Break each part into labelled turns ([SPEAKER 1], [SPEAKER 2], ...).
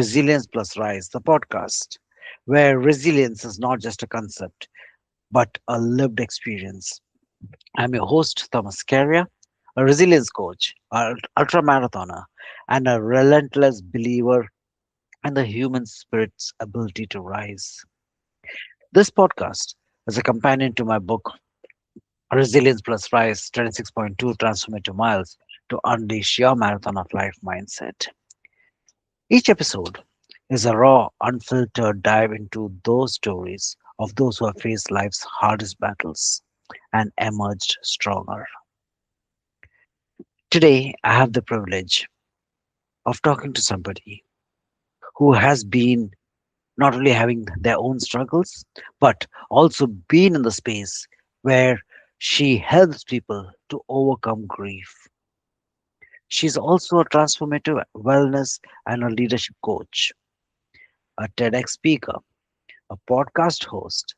[SPEAKER 1] Resilience plus Rise, the podcast, where resilience is not just a concept, but a lived experience. I'm your host, Thomas Scaria, a resilience coach, an ultra marathoner, and a relentless believer in the human spirit's ability to rise. This podcast is a companion to my book, Resilience plus Rise 26.2 Transformative Miles to Unleash Your Marathon of Life Mindset. Each episode is a raw, unfiltered dive into those stories of those who have faced life's hardest battles and emerged stronger. Today, I have the privilege of talking to somebody who has been not only having their own struggles, but also been in the space where she helps people to overcome grief. She's also a transformative wellness and a leadership coach, a TEDx speaker, a podcast host,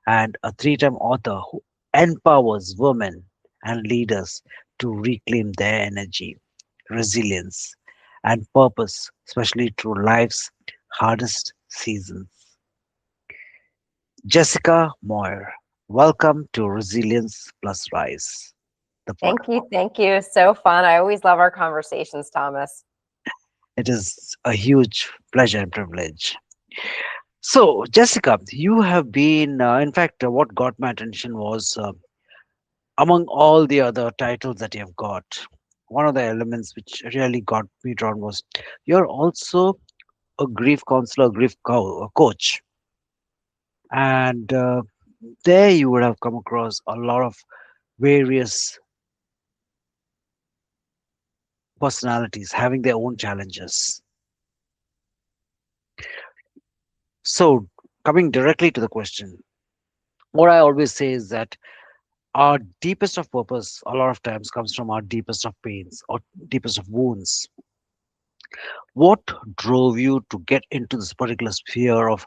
[SPEAKER 1] and a three-time author who empowers women and leaders to reclaim their energy, resilience, and purpose, especially through life's hardest seasons. Jessica Moyer, welcome to Resilience plus Rise, the
[SPEAKER 2] Thank
[SPEAKER 1] podcast.
[SPEAKER 2] you. Thank you. So fun. I always love our conversations, Thomas.
[SPEAKER 1] It is a huge pleasure and privilege. So, Jessica, you have been, in fact, what got my attention was among all the other titles that you've got, one of the elements which really got me drawn was you're also a grief counselor, a coach, and there you would have come across a lot of various personalities having their own challenges. So, coming directly to the question, what I always say is that our deepest of purpose a lot of times comes from our deepest of pains or deepest of wounds. What drove you to get into this particular sphere of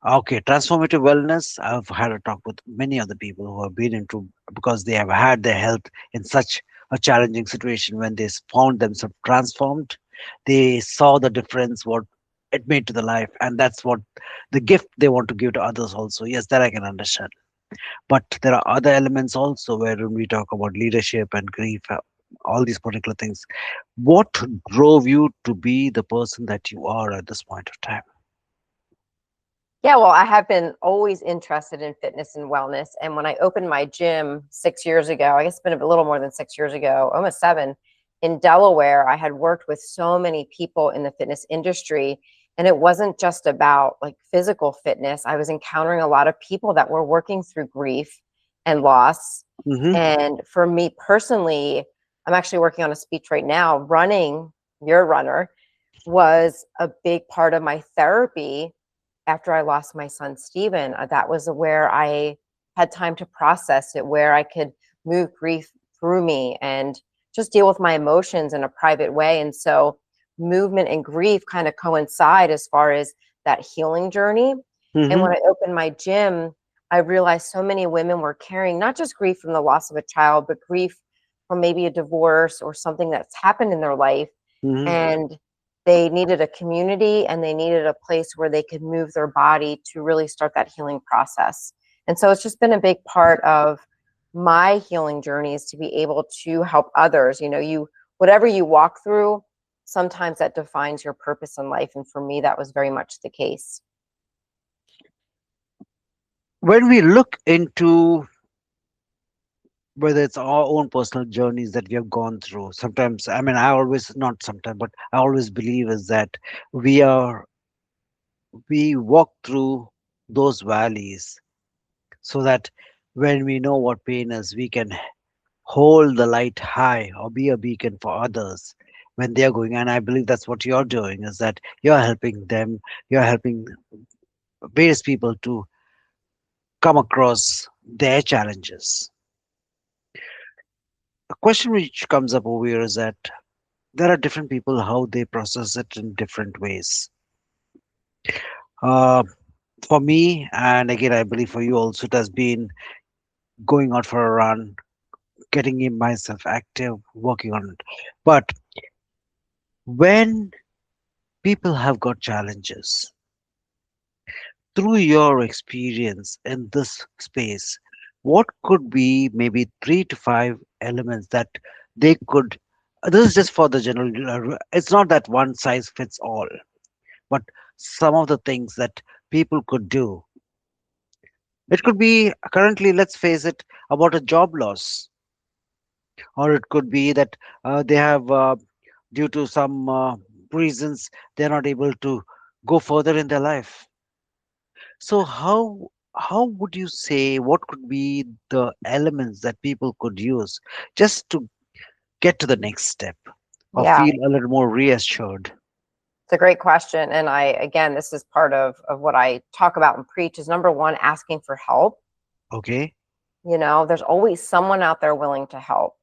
[SPEAKER 1] okay, transformative wellness? I've had a talk with many other people who have been into because they have had their health in such a challenging situation when found themselves transformed. They saw the difference, what it made to the life, and that's what the gift they want to give to others also. Yes, that I can understand. But there are other elements also where when we talk about leadership and grief, all these particular things. What drove you to be the person that you are at this point of time?
[SPEAKER 2] Yeah, well, I have been always interested in fitness and wellness. And when I opened my gym 6 years ago, I guess it's been a little more than 6 years ago, almost seven, in Delaware, I had worked with so many people in the fitness industry. And it wasn't just about like physical fitness. I was encountering a lot of people that were working through grief and loss.
[SPEAKER 1] Hmm.
[SPEAKER 2] And for me personally, I'm actually working on a speech right now. Running, you're a runner, was a big part of my therapy after I lost my son, Steven. That was where I had time to process it, where I could move grief through me and just deal with my emotions in a private way. And so movement and grief kind of coincide as far as that healing journey. And
[SPEAKER 1] Hmm.
[SPEAKER 2] when I opened my gym, I realized so many women were carrying not just grief from the loss of a child, but grief from maybe a divorce or something that's happened in their life.
[SPEAKER 1] Hmm.
[SPEAKER 2] And they needed a community and they needed a place where they could move their body to really start that healing process. And so it's just been a big part of my healing journey is to be able to help others. Whatever you walk through, sometimes that defines your purpose in life. And for me, that was very much the case.
[SPEAKER 1] When we look into whether it's our own personal journeys that we have gone through, sometimes, I mean, I always, not sometimes, but I always believe is that we are, we walk through those valleys so that when we know what pain is, we can hold the light high or be a beacon for others when they are going. And I believe that's what you're doing is that you're helping them, you're helping various people to come across their challenges. A question which comes up over here is that there are different people how they process it in different ways. Uh, for me, and again, I believe for you also, it has been going out for a run, getting in myself active, working on it. But when people have got challenges. Through your experience in this space, what could be maybe 3 to 5 elements that they could? This is just for the general. It's not that one size fits all, but some of the things that people could do. It could be currently, let's face it, about a job loss, or it could be that they have, due to some reasons, they're not able to go further in their life. So how would you say what could be the elements that people could use just to get to the next step or
[SPEAKER 2] Yeah,
[SPEAKER 1] feel a little more reassured?
[SPEAKER 2] it's a great question. And again, this is part of what I talk about and preach is number one, asking for help.
[SPEAKER 1] Okay.
[SPEAKER 2] There's always someone out there willing to help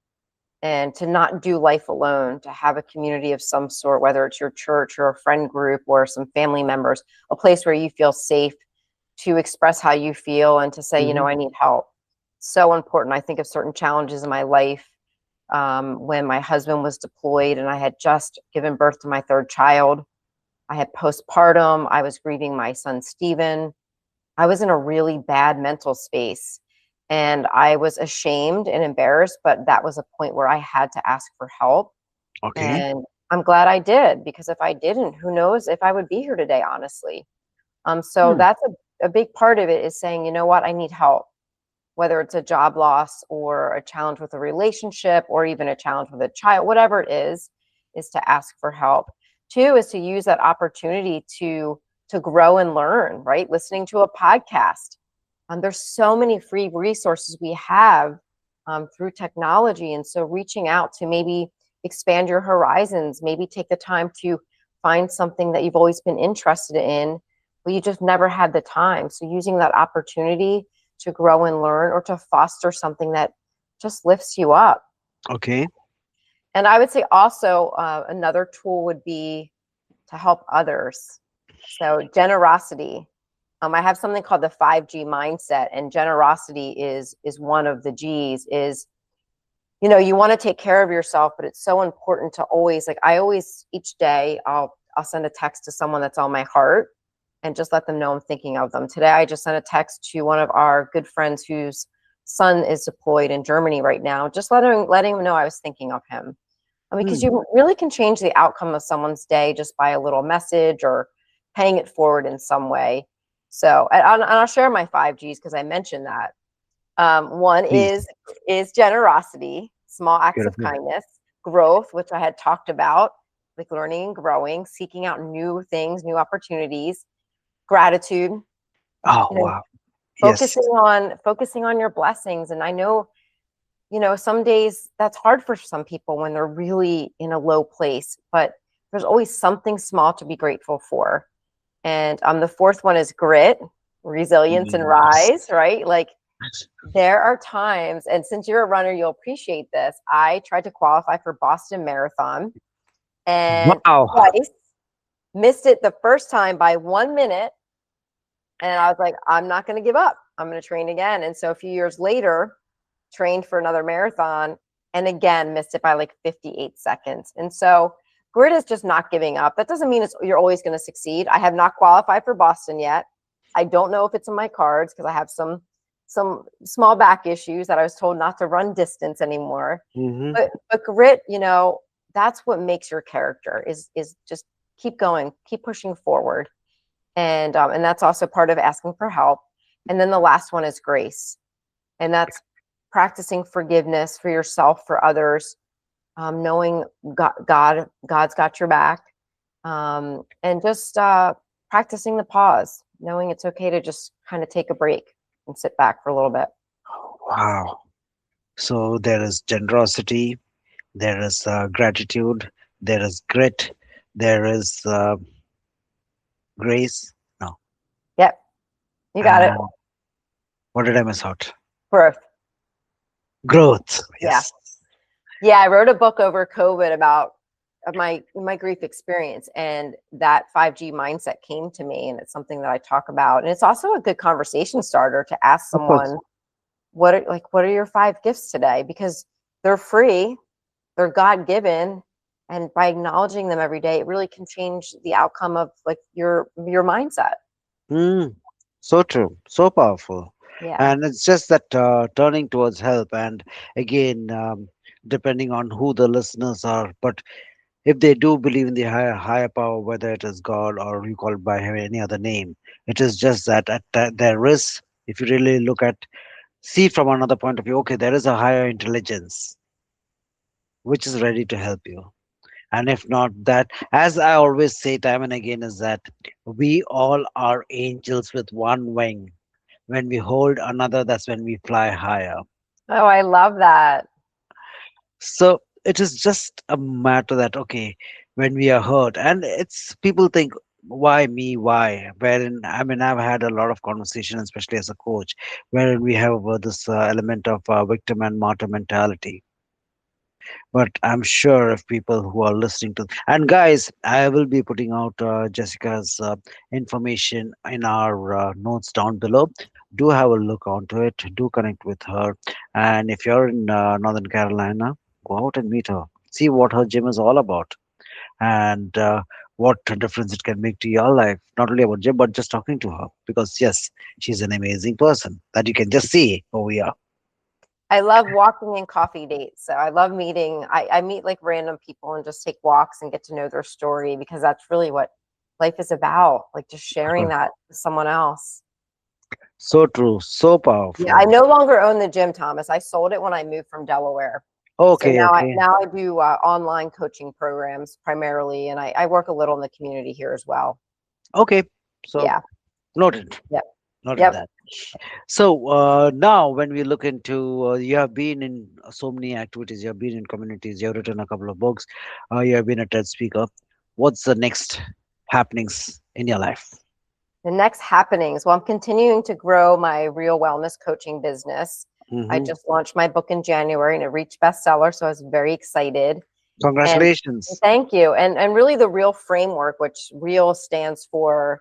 [SPEAKER 2] and to not do life alone, to have a community of some sort, whether it's your church or a friend group or some family members, a place where you feel safe to express how you feel and to say,
[SPEAKER 1] Hmm.
[SPEAKER 2] I need help. So important. I think of certain challenges in my life when my husband was deployed and I had just given birth to my third child. I had postpartum. I was grieving my son, Stephen. I was in a really bad mental space and I was ashamed and embarrassed, but that was a point where I had to ask for help.
[SPEAKER 1] Okay.
[SPEAKER 2] And I'm glad I did, because if I didn't, who knows if I would be here today, honestly. So
[SPEAKER 1] Hmm.
[SPEAKER 2] that's a big part of it is saying, you know what, I need help, whether it's a job loss or a challenge with a relationship or even a challenge with a child, whatever it is to ask for help. Two is to use that opportunity to grow and learn, right? Listening to a podcast. There's so many free resources we have through technology. And so reaching out to maybe expand your horizons, maybe take the time to find something that you've always been interested in, but you just never had the time. So using that opportunity to grow and learn or to foster something that just lifts you up.
[SPEAKER 1] Okay.
[SPEAKER 2] And I would say also another tool would be to help others. So generosity. I have something called the 5G mindset, and generosity is one of the G's. Is you want to take care of yourself, but it's so important to always, like, I always, each day I'll send a text to someone that's on my heart and just let them know I'm thinking of them. Today I just sent a text to one of our good friends whose son is deployed in Germany right now, just letting him know I was thinking of him. Because
[SPEAKER 1] Hmm.
[SPEAKER 2] you really can change the outcome of someone's day just by a little message or paying it forward in some way. So, and I'll share my 5Gs because I mentioned that. One
[SPEAKER 1] Please.
[SPEAKER 2] is generosity, small acts of
[SPEAKER 1] Beautiful.
[SPEAKER 2] kindness, growth, which I had talked about, like learning and growing, seeking out new things, new opportunities, gratitude,
[SPEAKER 1] Oh,
[SPEAKER 2] you know,
[SPEAKER 1] wow. Yes.
[SPEAKER 2] focusing on your blessings. And I know, some days that's hard for some people when they're really in a low place, but there's always something small to be grateful for. And the fourth one is grit, resilience, and
[SPEAKER 1] Yes.
[SPEAKER 2] rise, right? Like, there are times, and since you're a runner, you'll appreciate this. I tried to qualify for Boston Marathon and
[SPEAKER 1] Wow.
[SPEAKER 2] twice missed it the first time by 1 minute. And I was like, I'm not going to give up. I'm going to train again. And so a few years later, trained for another marathon and again missed it by like 58 seconds. And so grit is just not giving up. That doesn't mean you're always going to succeed. I have not qualified for Boston yet. I don't know if it's in my cards because I have some small back issues that I was told not to run distance anymore.
[SPEAKER 1] Hmm.
[SPEAKER 2] But grit, that's what makes your character is just keep going, keep pushing forward. And that's also part of asking for help. And then the last one is grace. And that's practicing forgiveness for yourself, for others, knowing God's got your back, and just practicing the pause, knowing it's okay to just kind of take a break and sit back for a little bit.
[SPEAKER 1] Wow. So there is generosity, there is gratitude, there is grit, there is grace. No.
[SPEAKER 2] Yep, you got it.
[SPEAKER 1] And what did I miss out?
[SPEAKER 2] Growth.
[SPEAKER 1] Growth.
[SPEAKER 2] Yeah.
[SPEAKER 1] Yes.
[SPEAKER 2] Yeah, I wrote a book over COVID about my grief experience, and that 5G mindset came to me, and it's something that I talk about. And it's also a good conversation starter to ask
[SPEAKER 1] Of course.
[SPEAKER 2] someone, what are your 5 gifts today? Because they're free, they're God-given, And by acknowledging them every day, it really can change the outcome of like your mindset.
[SPEAKER 1] Mm, so true, so powerful.
[SPEAKER 2] Yeah.
[SPEAKER 1] And it's just that turning towards help. And again, depending on who the listeners are, but if they do believe in the higher power, whether it is God or you call it by any other name, it is just that there is, if you really look at, see from another point of view, okay, there is a higher intelligence which is ready to help you. And if not that, as I always say time and again, is that we all are angels with one wing. When we hold another, that's when we fly higher.
[SPEAKER 2] Oh, I love that.
[SPEAKER 1] So it is just a matter that, okay, when we are hurt, and it's people think, why me? Why? Wherein, I mean, I've had a lot of conversation, especially as a coach, wherein we have this element of victim and martyr mentality. But I'm sure if people who are listening to, and guys, I will be putting out Jessica's information in our notes down below. Do have a look onto it. Do connect with her. And if you're in Northern Carolina, go out and meet her. See what her gym is all about, and what difference it can make to your life. Not only about gym, but just talking to her. Because yes, she's an amazing person that you can just see over here.
[SPEAKER 2] I love walking and coffee dates. So I love meeting. I meet like random people and just take walks and get to know their story because that's really what life is about. Like just sharing that with someone else.
[SPEAKER 1] So true, so
[SPEAKER 2] Yeah, I
[SPEAKER 1] powerful.
[SPEAKER 2] no longer own the gym, Thomas. I sold it when I moved from Delaware. So
[SPEAKER 1] Okay,
[SPEAKER 2] now I
[SPEAKER 1] okay,
[SPEAKER 2] now I do online coaching programs primarily, and I work a little in the community here as well.
[SPEAKER 1] okay. So
[SPEAKER 2] Yeah.
[SPEAKER 1] noted,
[SPEAKER 2] Yep.
[SPEAKER 1] noted
[SPEAKER 2] Yep.
[SPEAKER 1] that. So now, when we look into, you have been in so many activities, you have been in communities, you have written a couple of books, you have been a TED speaker. What's the next happenings in your life?
[SPEAKER 2] The next happenings. Well, I'm continuing to grow my real wellness coaching business. I
[SPEAKER 1] Hmm.
[SPEAKER 2] just launched my book in January and it reached bestseller, so I was very excited. And
[SPEAKER 1] Congratulations.
[SPEAKER 2] thank you. And really the real framework, which real stands for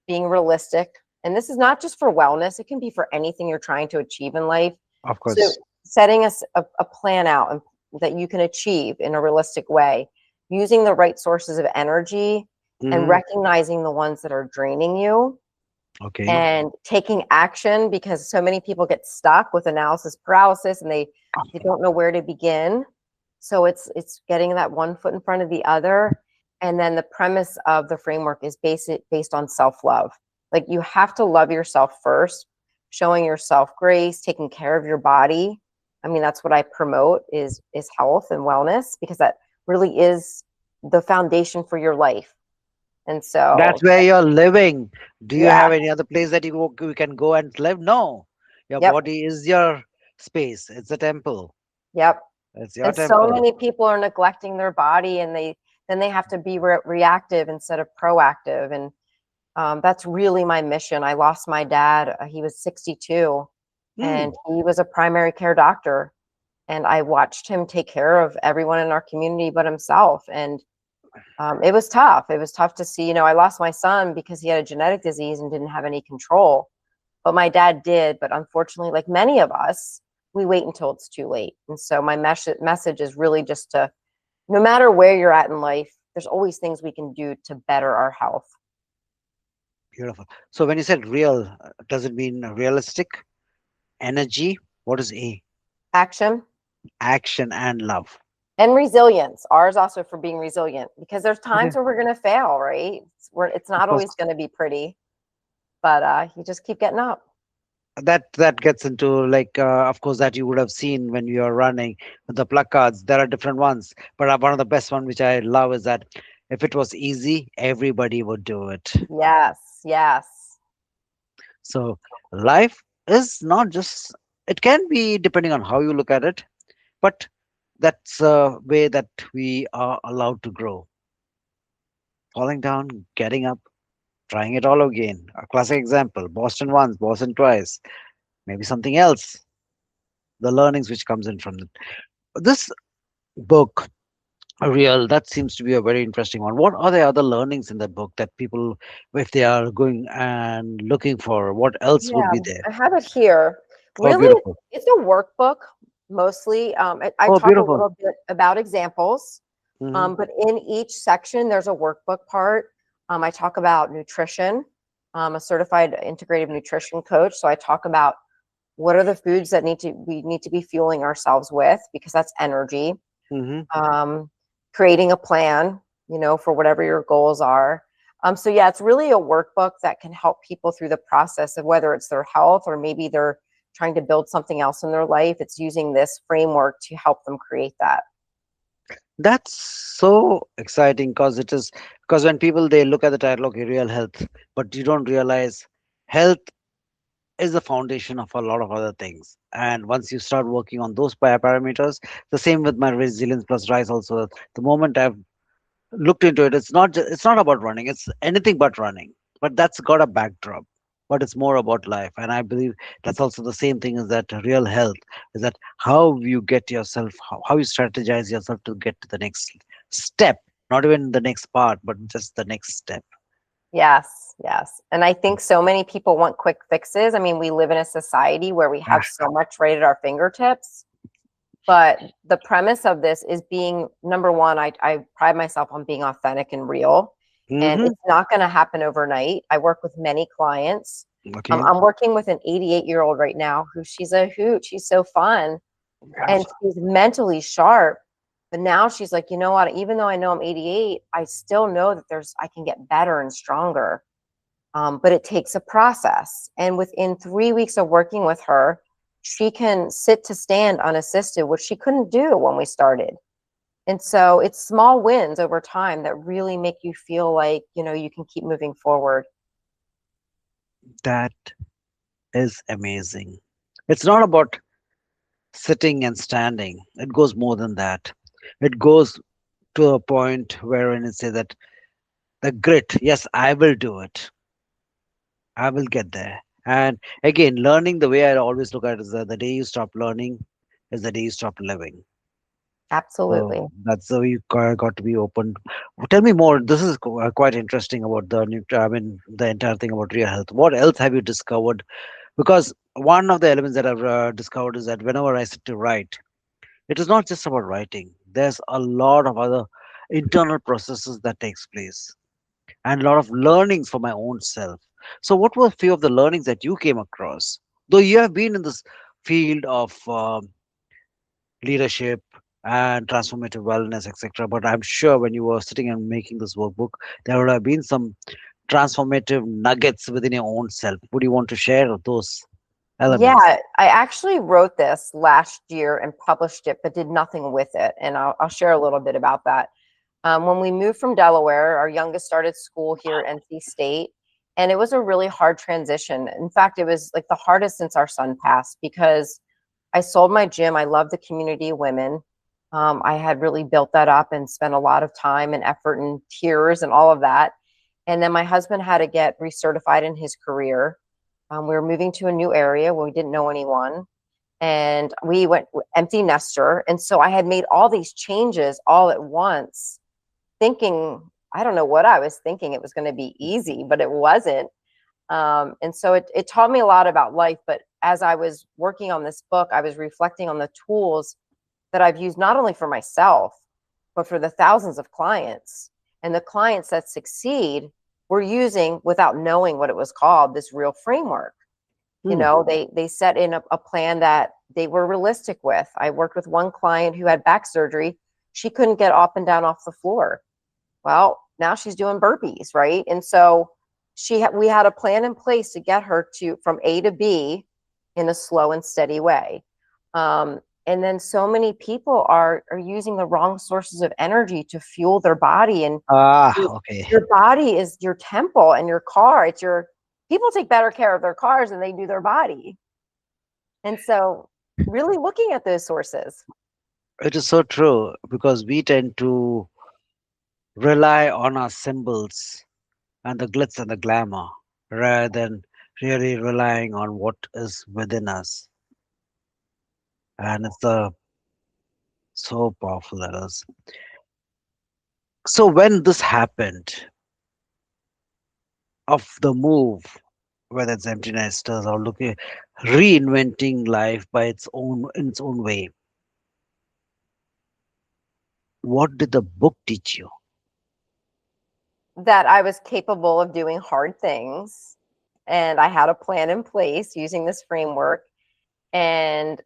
[SPEAKER 2] being realistic. And this is not just for wellness, it can be for anything you're trying to achieve in life.
[SPEAKER 1] Of
[SPEAKER 2] So
[SPEAKER 1] course.
[SPEAKER 2] setting a plan out and that you can achieve in a realistic way, using the right sources of energy and
[SPEAKER 1] Hmm.
[SPEAKER 2] recognizing the ones that are draining you
[SPEAKER 1] Okay.
[SPEAKER 2] and taking action because so many people get stuck with analysis paralysis and they don't know where to begin. So it's getting that one foot in front of the other. And then the premise of the framework is based on self-love. Like you have to love yourself first, showing yourself grace, taking care of your body. I mean, that's what I promote is health and wellness because that really is the foundation for your life. And so
[SPEAKER 1] That's where you're living. Do you
[SPEAKER 2] yeah,
[SPEAKER 1] have any other place that you can go and live? No. Your
[SPEAKER 2] yep,
[SPEAKER 1] body is your space. It's a temple.
[SPEAKER 2] yep.
[SPEAKER 1] It's your
[SPEAKER 2] And so
[SPEAKER 1] temple.
[SPEAKER 2] many people are neglecting their body and they have to be reactive instead of proactive. And that's really my mission. I lost my dad. He was 62
[SPEAKER 1] Hmm.
[SPEAKER 2] and he was a primary care doctor. And I watched him take care of everyone in our community but himself. And it was tough. It was tough to see. I lost my son because he had a genetic disease and didn't have any control. But my dad did. But unfortunately, like many of us, we wait until it's too late. And so my message is really just to no matter where you're at in life, there's always things we can do to better our health.
[SPEAKER 1] Beautiful. So when you said real, does it mean realistic? Energy? What is A?
[SPEAKER 2] Action
[SPEAKER 1] Action and love.
[SPEAKER 2] and resilience. R is also for being resilient because there's
[SPEAKER 1] Okay.
[SPEAKER 2] times where we're going to fail, right? It's
[SPEAKER 1] Of
[SPEAKER 2] not
[SPEAKER 1] course.
[SPEAKER 2] always going to be pretty, but you just keep getting up.
[SPEAKER 1] That gets into, like, of course, that you would have seen when you are running the placards. There are different ones, but one of the best one which I love is that if it was easy, everybody would do it.
[SPEAKER 2] Yes, yes.
[SPEAKER 1] So life is not just, it can be depending on how you look at it, but that's a way that we are allowed to grow. Falling down, getting up, trying it all again. A classic example: Boston once, Boston twice, maybe something else. The learnings which comes in from it. This book, Real, that seems to be a very interesting one. What are the other learnings in the book that people, if they are going and looking for, what else would
[SPEAKER 2] Yeah,
[SPEAKER 1] be there?
[SPEAKER 2] I have it here.
[SPEAKER 1] Oh,
[SPEAKER 2] Really,
[SPEAKER 1] beautiful.
[SPEAKER 2] it's a workbook mostly. I
[SPEAKER 1] Oh,
[SPEAKER 2] talk a
[SPEAKER 1] beautiful.
[SPEAKER 2] little bit about examples.
[SPEAKER 1] Hmm.
[SPEAKER 2] But in each section, there's a workbook part. I talk about nutrition. I'm a certified integrative nutrition coach. So I talk about what are the foods that we need to be fueling ourselves with, because that's energy.
[SPEAKER 1] Hmm.
[SPEAKER 2] um, Creating a plan, for whatever your goals are. So yeah, it's really a workbook that can help people through the process of whether it's their health or maybe they're trying to build something else in their life. It's using this framework to help them create that.
[SPEAKER 1] That's so exciting because it is because when people they look at the title, okay, real health, but you don't realize health is the foundation of a lot of other things. And once you start working on those parameters, the same with my resilience plus rise also. The moment I've looked into it, it's not about running, it's anything but running, but that's got a backdrop, but it's more about life. And I believe that's also the same thing, is that real health is that how you get yourself, how you strategize yourself to get to the next step, not even the next part, but just the next step.
[SPEAKER 2] Yes, yes. And I think so many people want quick fixes. I mean, we live in a society where we have so much right at our fingertips. But the premise of this is being number one, I pride myself on being authentic and real. And
[SPEAKER 1] Mm-hmm.
[SPEAKER 2] it's not going to happen overnight. I work with many clients.
[SPEAKER 1] Okay.
[SPEAKER 2] I'm working with an 88-year-old right now who she's a hoot. She's so fun and she's mentally sharp. But now she's like, you know what? Even though I know I'm 88, I still know that I can get better and stronger. But it takes a process. And within 3 weeks of working with her, she can sit to stand unassisted, which she couldn't do when we started. And so it's small wins over time that really make you feel like, you can keep moving forward.
[SPEAKER 1] That is amazing. It's not about sitting and standing, it goes more than that. It goes to a point wherein it says that the grit, yes, I will do it, I will get there. And again, learning, the way I always look at it is that the day you stop learning is the day you stop living. So
[SPEAKER 2] Absolutely.
[SPEAKER 1] that's the way you got to be open. Tell me more. This is quite interesting about I mean, the entire thing about real health. What else have you discovered? Because one of the elements that I've discovered is that whenever I sit to write, it is not just about writing. There's a lot of other internal processes that takes place, and a lot of learnings for my own self. So, what were a few of the learnings that you came across? Though you have been in this field of leadership and transformative wellness, etc., but I'm sure when you were sitting and making this workbook, there would have been some transformative nuggets within your own self. Would you want to share those
[SPEAKER 2] Yeah,
[SPEAKER 1] elements?
[SPEAKER 2] I actually wrote this last year and published it, but did nothing with it. And I'll share a little bit about that. When we moved from Delaware, our youngest started school here at NC State, and it was a really hard transition. In fact, it was like the hardest since our son passed because I sold my gym. I love the community of women. I had really built that up and spent a lot of time and effort and tears and all of that. And then my husband had to get recertified in his career. We were moving to a new area where we didn't know anyone. And we went empty nester. And so I had made all these changes all at once, thinking, I don't know what I was thinking. It was going to be easy, but it wasn't. And so it taught me a lot about life. But as I was working on this book, I was reflecting on the tools that I've used not only for myself, but for the thousands of clients. And the clients that succeed were using, without knowing what it was called, this real framework.
[SPEAKER 1] Hmm.
[SPEAKER 2] They set in a plan that they were realistic with. I worked with one client who had back surgery. She couldn't get up and down off the floor. Well, now she's doing burpees, right? And so we had a plan in place to get her to from A to B in a slow and steady way. And then so many people are using the wrong sources of energy to fuel their body. And
[SPEAKER 1] Ah,
[SPEAKER 2] your,
[SPEAKER 1] okay.
[SPEAKER 2] your body is your temple, and your car, it's your people take better care of their cars than they do their body. And so really looking at those sources.
[SPEAKER 1] It is so true because we tend to rely on our symbols and the glitz and the glamour rather than really relying on what is within us. And it's so powerful that is. So when this happened of the move, whether it's empty nesters or looking reinventing life by its own in its own way, What did the book teach you?
[SPEAKER 2] That I was capable of doing hard things, and I had a plan in place using this framework, and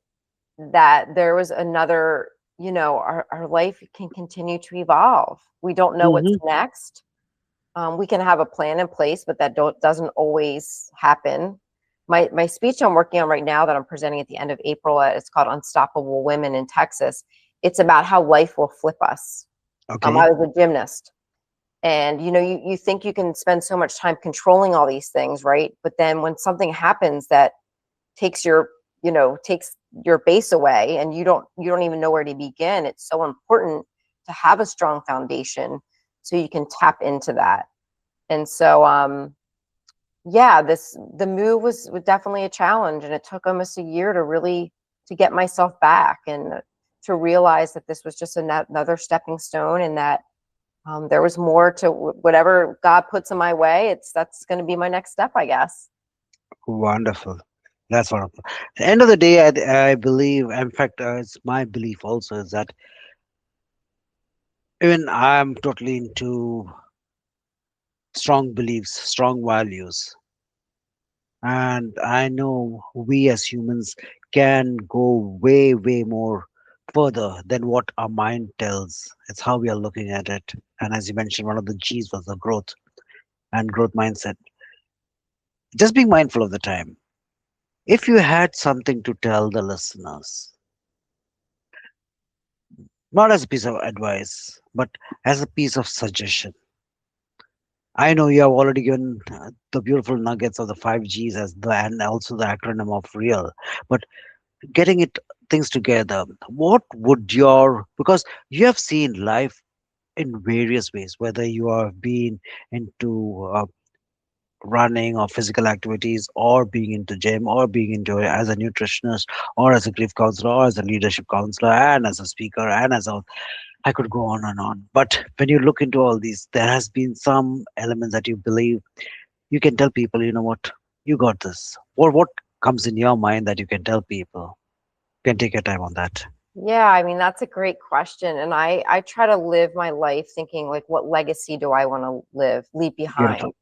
[SPEAKER 2] that there was another, our life can continue to evolve. We don't know what's
[SPEAKER 1] Hmm.
[SPEAKER 2] next. We can have a plan in place, but that doesn't always happen. My speech I'm working on right now that I'm presenting at the end of April, it's called Unstoppable Women in Texas. It's about how life will flip us.
[SPEAKER 1] Okay.
[SPEAKER 2] I was a gymnast, and you think you can spend so much time controlling all these things, right? But then when something happens that takes takes your base away, and you don't even know where to begin, it's so important to have a strong foundation so you can tap into that. And so yeah, the move was definitely a challenge, and it took almost a year to really to get myself back, and to realize that this was just another stepping stone, and that there was more to whatever God puts in my way. That's going to be my next step, I guess.
[SPEAKER 1] Wonderful. That's wonderful. At the end of the day, I believe, in fact, it's my belief also is that even I'm totally into strong beliefs, strong values. And I know we as humans can go way, way more further than what our mind tells. It's how we are looking at it. And as you mentioned, one of the G's was the growth and growth mindset. Just being mindful of the time. If you had something to tell the listeners, not as a piece of advice, but as a piece of suggestion. I know you have already given the beautiful nuggets of the 5 Gs as the and also the acronym of real, but getting it things together, what would your because you have seen life in various ways, whether you have been into running or physical activities or being into gym or being into it as a nutritionist or as a grief counselor or as a leadership counselor and as a speaker and as a I could go on and on. But when you look into all these, there has been some elements that you believe you can tell people, you know what, you got this. Or what comes in your mind that you can tell people? You can take your time on that.
[SPEAKER 2] Yeah, I mean, that's a great question. And I try to live my life thinking, like, what legacy do I want to leave
[SPEAKER 1] Beautiful.
[SPEAKER 2] behind?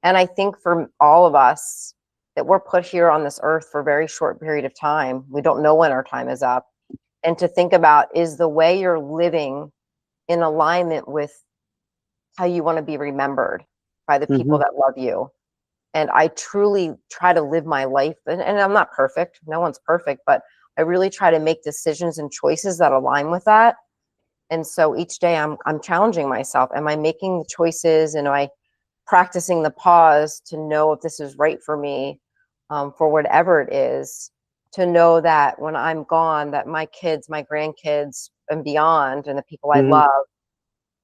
[SPEAKER 2] And I think for all of us, that we're put here on this earth for a very short period of time. We don't know when our time is up. And to think about, is the way you're living in alignment with how you want to be remembered by the people
[SPEAKER 1] Hmm.
[SPEAKER 2] that love you? And I truly try to live my life, and I'm not perfect. No one's perfect, but I really try to make decisions and choices that align with that. And so each day I'm challenging myself. Am I making the choices, and am I practicing the pause to know if this is right for me, for whatever it is, to know that when I'm gone, that my kids, my grandkids, and beyond, and the people I
[SPEAKER 1] Hmm.
[SPEAKER 2] love,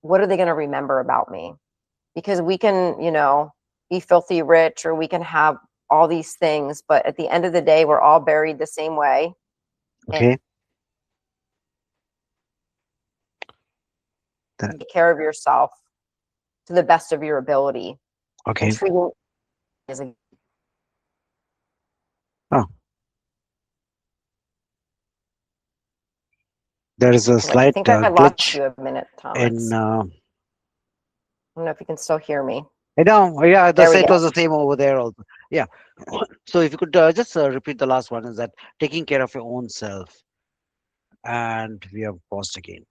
[SPEAKER 2] what are they going to remember about me? Because we can, be filthy rich, or we can have all these things, but at the end of the day, we're all buried the same way. And
[SPEAKER 1] Okay. That,
[SPEAKER 2] take care of yourself to the best of your ability, and
[SPEAKER 1] okay.
[SPEAKER 2] treating as a
[SPEAKER 1] Oh, there is a
[SPEAKER 2] like, I
[SPEAKER 1] slight
[SPEAKER 2] think I lost
[SPEAKER 1] glitch
[SPEAKER 2] you a minute,
[SPEAKER 1] in.
[SPEAKER 2] Thomas. I don't know if you can still hear me.
[SPEAKER 1] I know. Yeah,
[SPEAKER 2] There we
[SPEAKER 1] it
[SPEAKER 2] go.
[SPEAKER 1] was the same over there also. Yeah. So if you could just repeat the last one, is that taking care of your own self, and we have paused again.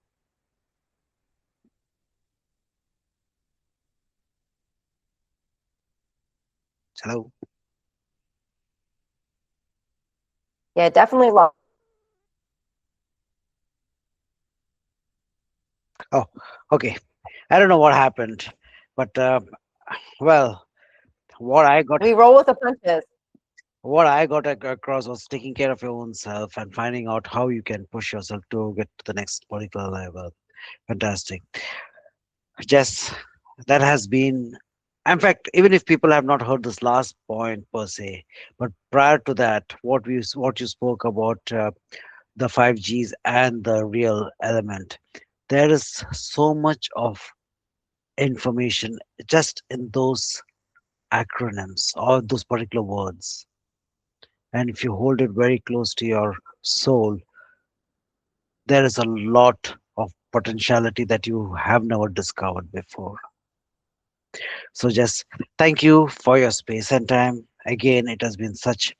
[SPEAKER 1] Hello.
[SPEAKER 2] Yeah, definitely lost.
[SPEAKER 1] Oh, okay. I don't know what happened, but well, what I got,
[SPEAKER 2] We roll with the punches.
[SPEAKER 1] across was taking care of your own self and finding out how you can push yourself to get to the next particular level. Fantastic. Jess, that has been, in fact, even if people have not heard this last point per se, but prior to that, what you spoke about the 5 Gs and the real element, there is so much of information just in those acronyms or those particular words. And if you hold it very close to your soul, there is a lot of potentiality that you have never discovered before. So, just thank you for your space and time. Again, it has been such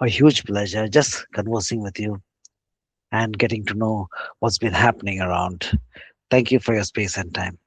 [SPEAKER 1] a huge pleasure just conversing with you and getting to know what's been happening around. Thank you for your space and time.